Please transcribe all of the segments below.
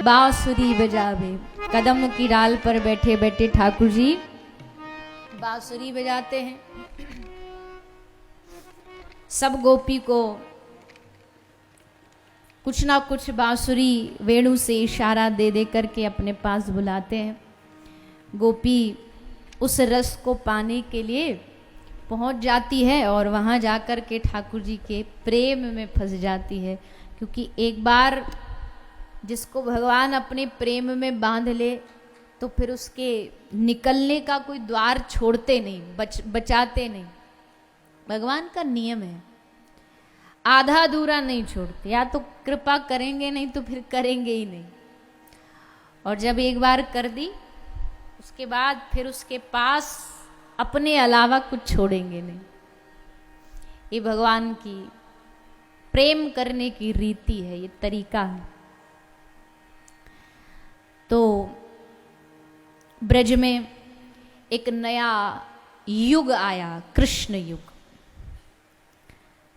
बांसुरी बजावे। कदम की डाल पर बैठे बैठे ठाकुर जी बांसुरी बजाते हैं। सब गोपी को कुछ ना कुछ बांसुरी वेणु से इशारा दे दे करके अपने पास बुलाते हैं। गोपी उस रस को पाने के लिए पहुंच जाती है और वहां जाकर के ठाकुर जी के प्रेम में फंस जाती है, क्योंकि एक बार जिसको भगवान अपने प्रेम में बांध ले तो फिर उसके निकलने का कोई द्वार छोड़ते नहीं, बचाते नहीं। भगवान का नियम है, आधा अधूरा नहीं छोड़ते। या तो कृपा करेंगे नहीं तो फिर करेंगे ही नहीं। और जब एक बार कर दी उसके बाद फिर उसके पास अपने अलावा कुछ छोड़ेंगे नहीं। ये भगवान की प्रेम करने की रीति है, ये तरीका है। तो ब्रज में एक नया युग आया, कृष्ण युग।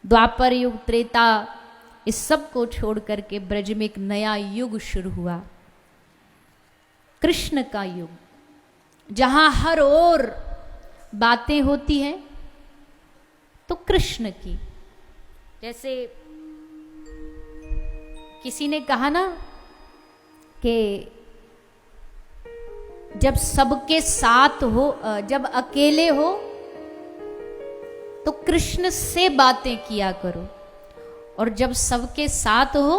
द्वापर युग, त्रेता, इस सब को छोड़ करके ब्रज में एक नया युग शुरू हुआ, कृष्ण का युग, जहां हर ओर बातें होती हैं तो कृष्ण की। जैसे किसी ने कहा ना कि जब सबके साथ हो, जब अकेले हो तो कृष्ण से बातें किया करो, और जब सबके साथ हो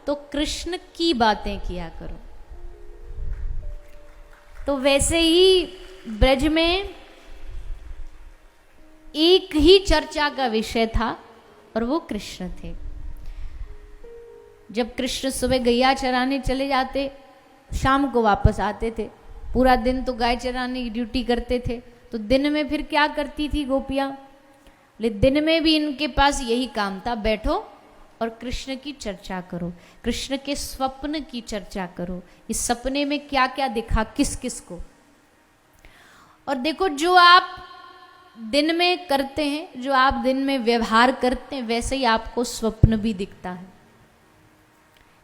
तो कृष्ण की बातें किया करो। तो वैसे ही ब्रज में एक ही चर्चा का विषय था और वो कृष्ण थे। जब कृष्ण सुबह गैया चराने चले जाते, शाम को वापस आते थे। पूरा दिन तो गाय चराने की ड्यूटी करते थे, तो दिन में फिर क्या करती थी गोपियां? दिन में भी इनके पास यही काम था, बैठो और कृष्ण की चर्चा करो, कृष्ण के स्वप्न की चर्चा करो। इस सपने में क्या क्या दिखा किस किस को। और देखो, जो आप दिन में करते हैं, जो आप दिन में व्यवहार करते हैं, वैसे ही आपको स्वप्न भी दिखता है।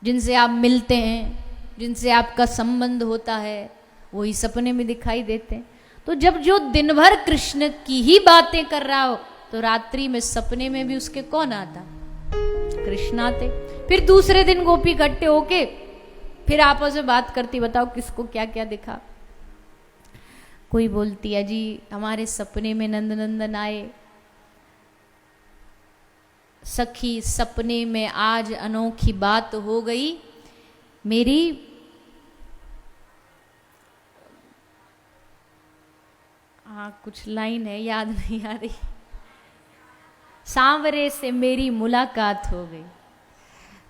जिनसे आप मिलते हैं, जिनसे आपका संबंध होता है, वही सपने में दिखाई देते हैं। तो जब जो दिन भर कृष्ण की ही बातें कर रहा हो तो रात्रि में सपने में भी उसके कौन आता? कृष्ण आते। फिर दूसरे दिन गोपी इकट्ठे होके फिर आपस में बात करती, बताओ किसको क्या क्या दिखा। कोई बोलती है जी हमारे सपने में नंद नंदन आए, सखी सपने में आज अनोखी बात हो गई, मेरी कुछ लाइन है याद नहीं आ रही, सांवरे से मेरी मुलाकात हो गई।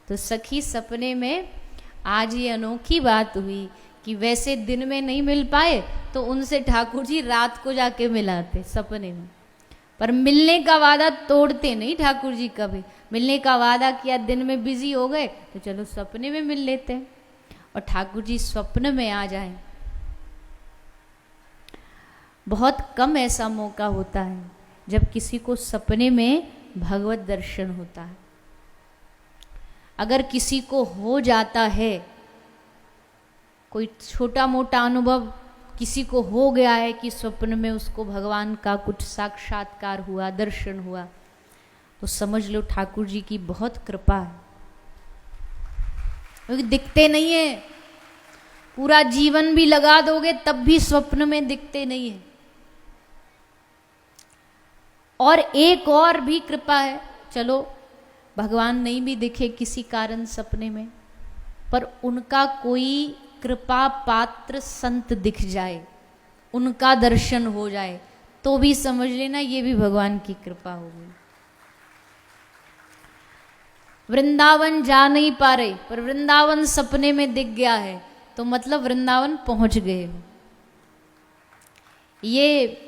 तो सखी सपने में आज ये अनोखी बात हुई कि वैसे दिन में नहीं मिल पाए तो उनसे ठाकुर जी रात को जाके मिलाते सपने में, पर मिलने का वादा तोड़ते नहीं ठाकुर जी कभी। मिलने का वादा किया, दिन में बिजी हो गए तो चलो सपने में मिल लेते हैं, और ठाकुर जी स्वप्न में आ जाए। बहुत कम ऐसा मौका होता है जब किसी को सपने में भगवत दर्शन होता है। अगर किसी को हो जाता है, कोई छोटा मोटा अनुभव किसी को हो गया है कि स्वप्न में उसको भगवान का कुछ साक्षात्कार हुआ, दर्शन हुआ, तो समझ लो ठाकुर जी की बहुत कृपा है। क्योंकि दिखते नहीं है, पूरा जीवन भी लगा दोगे तब भी स्वप्न में दिखते नहीं है। और एक और भी कृपा है, चलो भगवान नहीं भी दिखे किसी कारण सपने में, पर उनका कोई कृपा पात्र संत दिख जाए, उनका दर्शन हो जाए, तो भी समझ लेना ये भी भगवान की कृपा होगी। वृंदावन जा नहीं पा रहे पर वृंदावन सपने में दिख गया है तो मतलब वृंदावन पहुंच गए हो। ये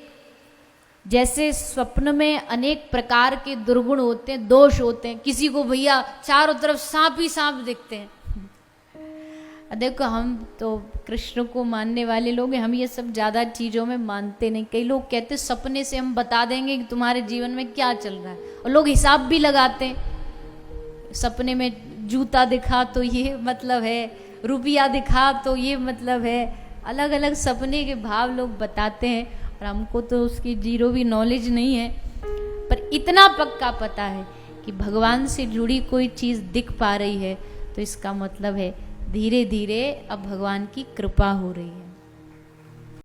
जैसे स्वप्न में अनेक प्रकार के दुर्गुण होते हैं, दोष होते हैं। किसी को भैया चारों तरफ सांप ही सांप दिखते हैं। देखो हम तो कृष्ण को मानने वाले लोग हैं, हम ये सब ज़्यादा चीज़ों में मानते नहीं। कई लोग कहते सपने से हम बता देंगे कि तुम्हारे जीवन में क्या चल रहा है, और लोग हिसाब भी लगाते हैं। सपने में जूता दिखा तो ये मतलब है, रुपया दिखा तो ये मतलब है। अलग अलग सपने के भाव लोग बताते हैं और हमको तो उसकी जीरो भी नॉलेज नहीं है, पर इतना पक्का पता है कि भगवान से जुड़ी कोई चीज़ दिख पा रही है तो इसका मतलब है धीरे धीरे अब भगवान की कृपा हो रही है।